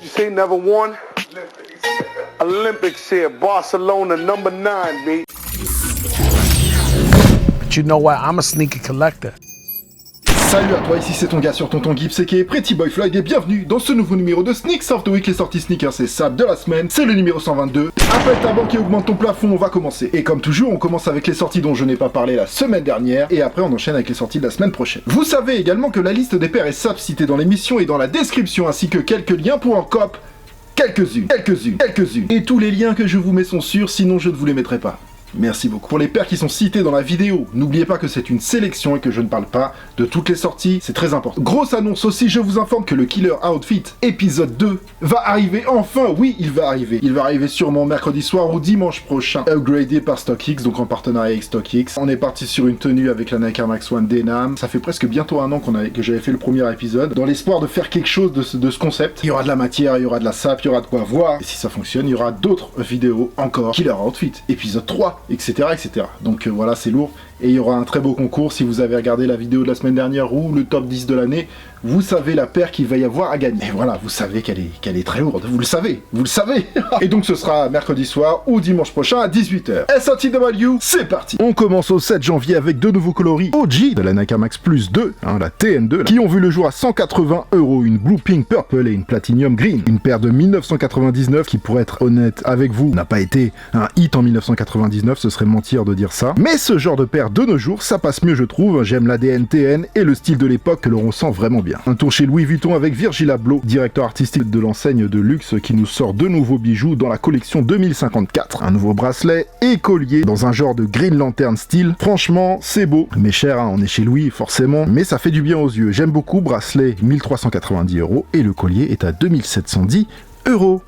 You say never won? Olympics here, Barcelona, number 9, B. But you know what? I'm a sneaker collector. Salut à toi, ici c'est ton gars sur Tonton Gibbs aka Pretty Boy Floyd et bienvenue dans ce nouveau numéro de Sneaks of the Week. Les sorties sneakers, c'est ça de la semaine, c'est le numéro 122. Appelle ta banque et augmente ton plafond, on va commencer. Et comme toujours, on commence avec les sorties dont je n'ai pas parlé la semaine dernière et après on enchaîne avec les sorties de la semaine prochaine. Vous savez également que la liste des paires et saps citées dans l'émission est dans la description ainsi que quelques liens pour en cop. Quelques-unes. Et tous les liens que je vous mets sont sûrs, sinon je ne vous les mettrai pas. Merci beaucoup. Pour les paires qui sont citées dans la vidéo, n'oubliez pas que c'est une sélection et que je ne parle pas de toutes les sorties, c'est très important. Grosse annonce aussi, je vous informe que le Killer Outfit épisode 2 va arriver enfin, oui, il va arriver. Il va arriver sûrement mercredi soir ou dimanche prochain, upgradé par StockX, donc en partenariat avec StockX. On est parti sur une tenue avec la Nike Air Max One Denim. Ça fait presque bientôt un an que j'avais fait le premier épisode, dans l'espoir de faire quelque chose de ce concept. Il y aura de la matière, il y aura de la sape, il y aura de quoi voir. Et si ça fonctionne, il y aura d'autres vidéos encore. Killer Outfit épisode 3. Etc. Donc voilà, c'est lourd. Et il y aura un très beau concours. Si vous avez regardé la vidéo de la semaine dernière ou le top 10 de l'année, vous savez la paire qu'il va y avoir à gagner. Et voilà, vous savez qu'elle est très lourde. Vous le savez. Et donc ce sera mercredi soir ou dimanche prochain à 18h. SOTW, c'est parti. On commence au 7 janvier avec deux nouveaux coloris OG de la Nike Air Max Plus 2, la TN2, là, qui ont vu le jour à 180€. Une Blue Pink Purple et une Platinum Green. Une paire de 1999 qui, pour être honnête avec vous, n'a pas été un hit en 1999, ce serait mentir de dire ça. Mais ce genre de paire de nos jours, ça passe mieux je trouve. J'aime l'ADN TN et le style de l'époque que l'on ressent vraiment bien. Un tour chez Louis Vuitton avec Virgil Abloh, directeur artistique de l'enseigne de luxe qui nous sort deux nouveaux bijoux dans la collection 2054. Un nouveau bracelet et collier dans un genre de Green Lantern style. Franchement, c'est beau. Mais cher, on est chez Louis forcément, mais ça fait du bien aux yeux. J'aime beaucoup, bracelet 1390€ et le collier est à 2710€.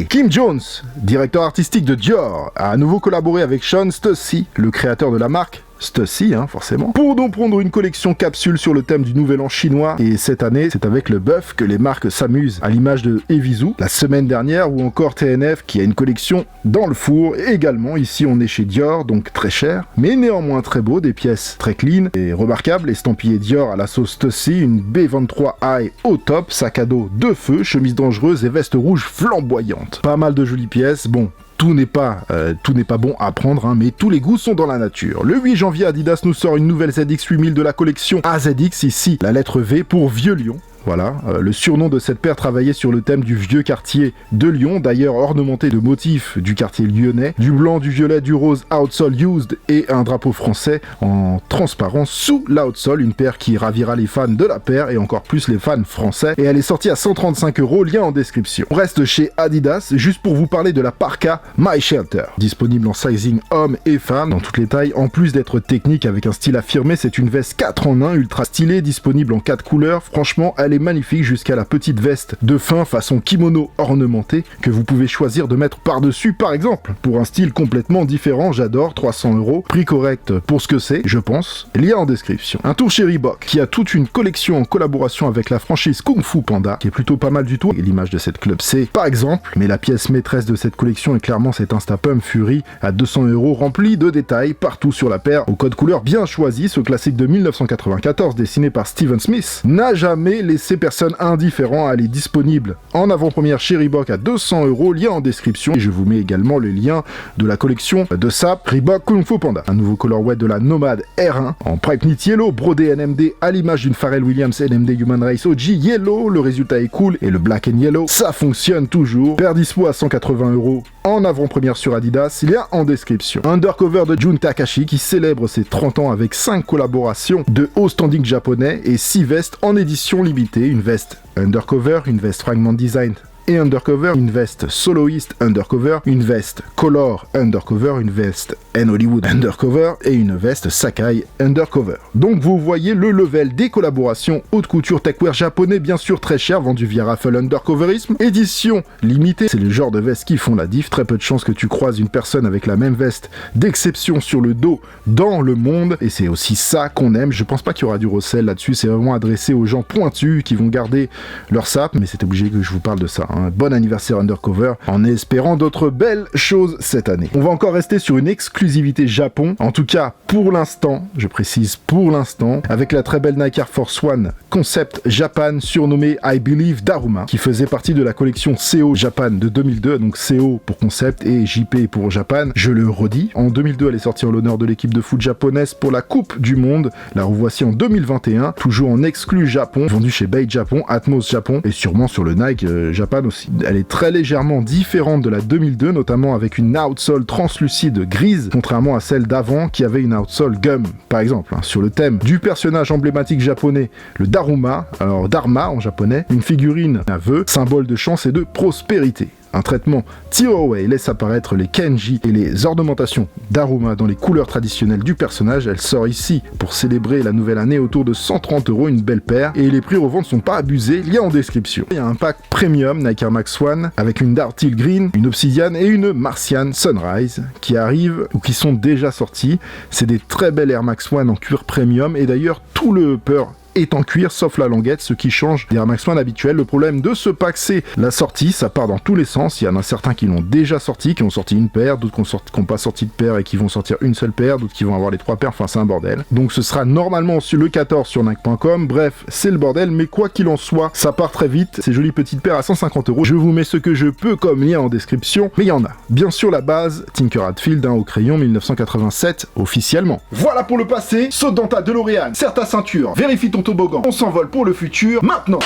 Kim Jones, directeur artistique de Dior, a à nouveau collaboré avec Sean Stussy, le créateur de la marque. Stussy, forcément. Pour donc prendre une collection capsule sur le thème du Nouvel An chinois. Et cette année, c'est avec le bœuf que les marques s'amusent, à l'image de Evisu, la semaine dernière, ou encore TNF, qui a une collection dans le four. Et également, ici, on est chez Dior, donc très cher, mais néanmoins très beau, des pièces très clean et remarquables, estampillé Dior à la sauce Stussy, une B23i au top, sac à dos de feu, chemise dangereuse et veste rouge flamboyante. Pas mal de jolies pièces, bon. Tout n'est pas bon à prendre, mais tous les goûts sont dans la nature. Le 8 janvier, Adidas nous sort une nouvelle ZX 8000 de la collection AZX, ici la lettre V pour Vieux Lyon. Voilà, le surnom de cette paire travaillait sur le thème du vieux quartier de Lyon, d'ailleurs ornementé de motifs du quartier lyonnais, du blanc, du violet, du rose outsole used et un drapeau français en transparent sous l'outsole, une paire qui ravira les fans de la paire et encore plus les fans français, et elle est sortie à 135€, lien en description. On reste chez Adidas, juste pour vous parler de la parka My Shelter, disponible en sizing homme et femme, dans toutes les tailles, en plus d'être technique avec un style affirmé, c'est une veste 4 en 1, ultra stylée, disponible en 4 couleurs, franchement, elle est magnifique jusqu'à la petite veste de fin façon kimono ornementé que vous pouvez choisir de mettre par-dessus par exemple. Pour un style complètement différent, j'adore, 300€, prix correct pour ce que c'est, je pense, lien en description. Un tour chez Reebok qui a toute une collection en collaboration avec la franchise Kung Fu Panda qui est plutôt pas mal du tout, et l'image de cette club C par exemple, mais la pièce maîtresse de cette collection est clairement cet Instapump Fury à 200€, rempli de détails partout sur la paire, au code couleur bien choisi. Ce classique de 1994 dessiné par Steven Smith n'a jamais laissé personne indifférent. Elle est disponible en avant-première chez Reebok à 200€, lien en description, et je vous mets également le lien de la collection de SAP Reebok Kung Fu Panda. Un nouveau colorway de la Nomad R1 en Pride Knit Yellow, brodé NMD à l'image d'une Pharrell Williams NMD Human Race OG Yellow, le résultat est cool, et le Black and Yellow, ça fonctionne toujours. Paire dispo à 180€ en avant-première sur Adidas, lien en description. Undercover de Jun Takashi qui célèbre ses 30 ans avec 5 collaborations de haut standing japonais et 6 vestes en édition limitée. Une veste Undercover, une veste Fragment Design et Undercover, une veste Soloist Undercover, une veste Color Undercover, une veste Hollywood Undercover et une veste Sakai Undercover. Donc vous voyez le level des collaborations haute couture techwear japonais, bien sûr très cher, vendu via Raffle Undercoverisme, édition limitée. C'est le genre de veste qui font la diff, très peu de chances que tu croises une personne avec la même veste d'exception sur le dos dans le monde, et c'est aussi ça qu'on aime. Je pense pas qu'il y aura du recel là-dessus, c'est vraiment adressé aux gens pointus qui vont garder leur sap, mais c'est obligé que je vous parle de ça, Un bon anniversaire Undercover, en espérant d'autres belles choses cette année. On va encore rester sur une exclusivité Japon, en tout cas pour l'instant, je précise pour l'instant, avec la très belle Nike Air Force One Concept Japan surnommée I Believe Daruma, qui faisait partie de la collection CO Japan de 2002, donc CO pour Concept et JP pour Japan. Je le redis, en 2002 elle est sortie en l'honneur de l'équipe de foot japonaise pour la Coupe du Monde. La revoici en 2021, toujours en exclu Japon, vendue chez Bay Japon, Atmos Japon et sûrement sur le Nike Japan aussi. Elle est très légèrement différente de la 2002, notamment avec une outsole translucide grise, contrairement à celle d'avant qui avait une outsole gum, par exemple, sur le thème du personnage emblématique japonais, le Daruma, alors Dharma en japonais, une figurine à vœux, symbole de chance et de prospérité. Un traitement Tearaway laisse apparaître les kanji et les ornementations d'Aruma dans les couleurs traditionnelles du personnage. Elle sort ici pour célébrer la nouvelle année autour de 130 €, une belle paire, et les prix revente sont pas abusés, lien en description. Il y a un pack premium Nike Air Max One avec une Dark Teal Green, une Obsidian et une Martian Sunrise qui arrivent ou qui sont déjà sortis. C'est des très belles Air Max One en cuir premium et d'ailleurs tout le upper est en cuir sauf la languette, ce qui change des Air Max One habituels. Le problème de ce pack, c'est la sortie, ça part dans tous les sens. Il y en a certains qui l'ont déjà sorti, qui ont sorti une paire, d'autres qui n'ont pas sorti de paire et qui vont sortir une seule paire, d'autres qui vont avoir les 3 paires, enfin c'est un bordel. Donc ce sera normalement sur le 14 sur Nike.com, bref, c'est le bordel, mais quoi qu'il en soit, ça part très vite, ces jolies petites paires à 150 €. Je vous mets ce que je peux comme lien en description, mais il y en a. Bien sûr la base, Tinker Hatfield au crayon 1987 officiellement. Voilà pour le passé, saute dans ta DeLorean, serre ta ceinture, vérifie ton toboggan, on s'envole pour le futur, maintenant.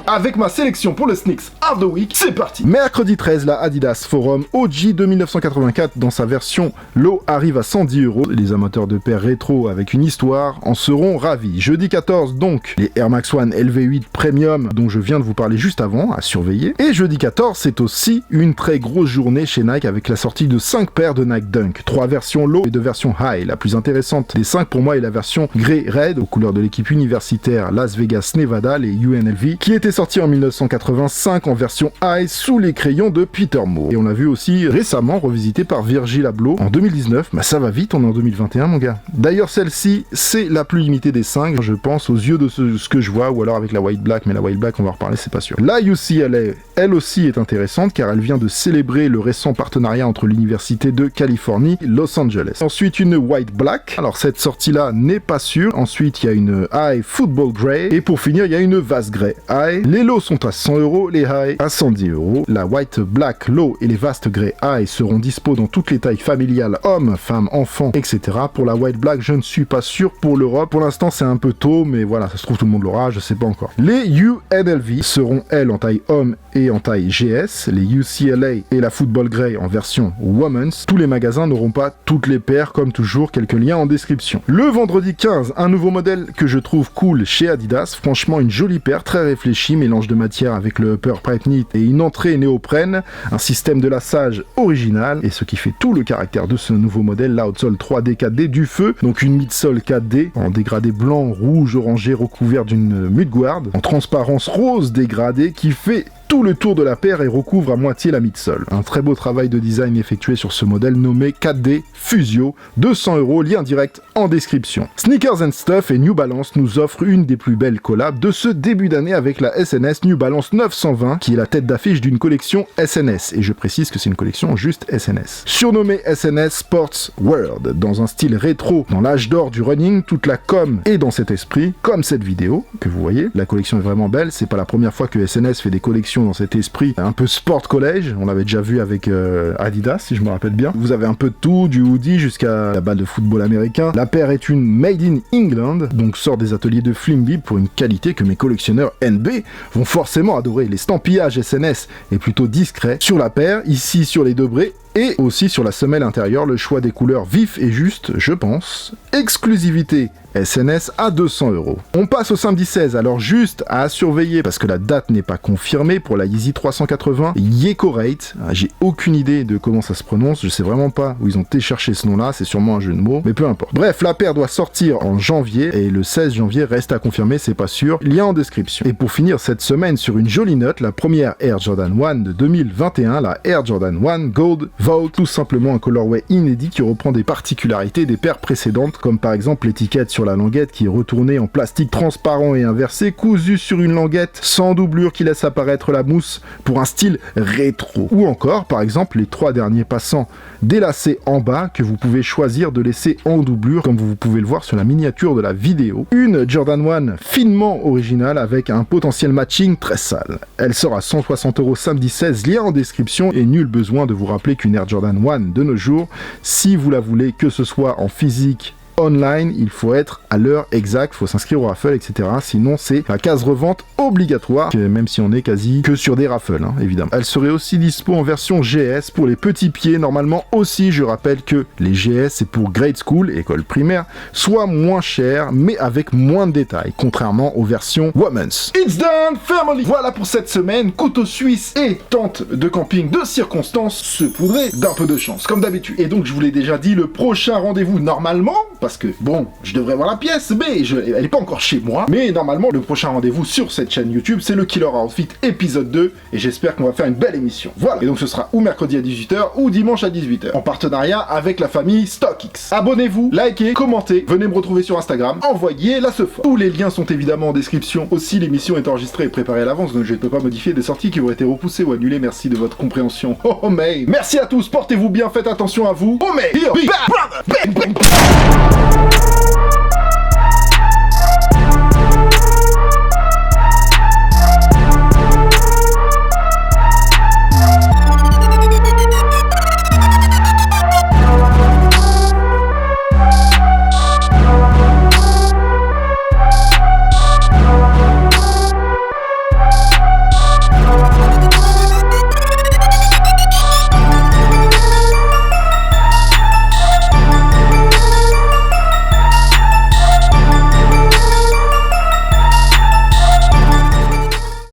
Avec ma sélection pour le Sneaks of the Week, c'est parti. Mercredi 13, la Adidas Forum OG de 1984 dans sa version low arrive à 110 €. Les amateurs de paires rétro avec une histoire en seront ravis. Jeudi 14, donc, les Air Max One LV8 Premium dont je viens de vous parler juste avant, à surveiller. Et jeudi 14, c'est aussi une très grosse journée chez Nike avec la sortie de 5 paires de Nike Dunk. 3 versions low et 2 versions high. La plus intéressante des 5 pour moi est la version Grey Red aux couleurs de l'équipe universitaire Las Vegas Nevada, les UNLV, qui était sorti en 1985 en version high sous les crayons de Peter Moore. Et on l'a vu aussi récemment revisité par Virgil Abloh en 2019. Bah ça va vite, on est en 2021 mon gars. D'ailleurs celle-ci, c'est la plus limitée des 5, je pense, aux yeux de ce que je vois, ou alors avec la White Black, mais la White Black on va en reparler, c'est pas sûr. La UCLA, elle aussi est intéressante car elle vient de célébrer le récent partenariat entre l'université de Californie et Los Angeles. Ensuite une White Black, alors cette sortie-là n'est pas sûre. Ensuite il y a une High Football Grey, et pour finir il y a une Vase Grey High. Les lows sont à 100 €, les high à 110 €. La White Black Low et les Vast Grey High seront dispo dans toutes les tailles familiales, hommes, femmes, enfants, etc. Pour la White Black, je ne suis pas sûr pour l'Europe. Pour l'instant, c'est un peu tôt, mais voilà, ça se trouve tout le monde l'aura, je sais pas encore. Les UNLV seront, elles, en taille homme et en taille GS. Les UCLA et la Football Grey en version Women's. Tous les magasins n'auront pas toutes les paires, comme toujours, quelques liens en description. Le vendredi 15, un nouveau modèle que je trouve cool chez Adidas. Franchement, une jolie paire, très réfléchie, mélange de matière avec le upper pipe knit et une entrée néoprène, un système de lassage original, et ce qui fait tout le caractère de ce nouveau modèle, la outsole 3D 4D du feu, donc une midsole 4D en dégradé blanc, rouge, orangé, recouvert d'une mudguard, en transparence rose dégradée qui fait tout le tour de la paire et recouvre à moitié la midsole. Un très beau travail de design effectué sur ce modèle nommé 4D Fusio, 200 €, lien direct en description. Sneakers and Stuff et New Balance nous offrent une des plus belles collabs de ce début d'année avec la SNS New Balance 920, qui est la tête d'affiche d'une collection SNS, et je précise que c'est une collection juste SNS. Surnommée SNS Sports World, dans un style rétro, dans l'âge d'or du running, toute la com est dans cet esprit, comme cette vidéo que vous voyez. La collection est vraiment belle, c'est pas la première fois que SNS fait des collections dans cet esprit un peu sport collège, on l'avait déjà vu avec Adidas si je me rappelle bien. Vous avez un peu de tout, du hoodie jusqu'à la balle de football américain. La paire est une Made in England, donc sort des ateliers de Flimby pour une qualité que mes collectionneurs NB vont forcément adorer. L'estampillage SNS est plutôt discret sur la paire, ici sur les debrés, et aussi sur la semelle intérieure, le choix des couleurs vif et juste, je pense. Exclusivité SNS à 200 €. On passe au samedi 16, alors juste à surveiller, parce que la date n'est pas confirmée pour la Yeezy 380 Yekorate. J'ai aucune idée de comment ça se prononce, je sais vraiment pas où ils ont téléchargé ce nom-là, c'est sûrement un jeu de mots, mais peu importe. Bref, la paire doit sortir en janvier, et le 16 janvier reste à confirmer, c'est pas sûr, lien en description. Et pour finir cette semaine sur une jolie note, la première Air Jordan 1 de 2021, la Air Jordan 1 Gold Vault, tout simplement un colorway inédit qui reprend des particularités des paires précédentes, comme par exemple l'étiquette sur la languette qui est retournée en plastique transparent et inversé, cousu sur une languette sans doublure qui laisse apparaître la mousse pour un style rétro. Ou encore, par exemple, les 3 derniers passants délacés en bas que vous pouvez choisir de laisser en doublure, comme vous pouvez le voir sur la miniature de la vidéo. Une Jordan 1 finement originale avec un potentiel matching très sale. Elle sort à 160€ samedi 16, lien en description, et nul besoin de vous rappeler qu'une Air Jordan 1 de nos jours, si vous la voulez, que ce soit en physique, online, il faut être à l'heure exacte, il faut s'inscrire au raffle, etc. Sinon, c'est la case revente obligatoire, même si on est quasi que sur des raffles, hein, évidemment. Elle serait aussi dispo en version GS pour les petits pieds, normalement aussi. Je rappelle que les GS, c'est pour grade school, école primaire, soit moins cher, mais avec moins de détails, contrairement aux versions Women's. It's done, family! Voilà pour cette semaine, couteau suisse et tente de camping de circonstance, se poudrer d'un peu de chance, comme d'habitude. Et donc, je vous l'ai déjà dit, le prochain rendez-vous, normalement, parce que, bon, je devrais voir la pièce, mais elle est pas encore chez moi. Mais normalement, le prochain rendez-vous sur cette chaîne YouTube, c'est le Killer Outfit épisode 2, et j'espère qu'on va faire une belle émission. Voilà, et donc ce sera ou mercredi à 18h, ou dimanche à 18h, en partenariat avec la famille StockX. Abonnez-vous, likez, commentez, venez me retrouver sur Instagram, envoyez la seufort. Tous les liens sont évidemment en description. Aussi, l'émission est enregistrée et préparée à l'avance, donc je ne peux pas modifier des sorties qui auraient été repoussées ou annulées. Merci de votre compréhension. Oh, mais merci à tous, portez-vous bien, faites attention à vous. Oh, mais here be back, brother. Bang, bang.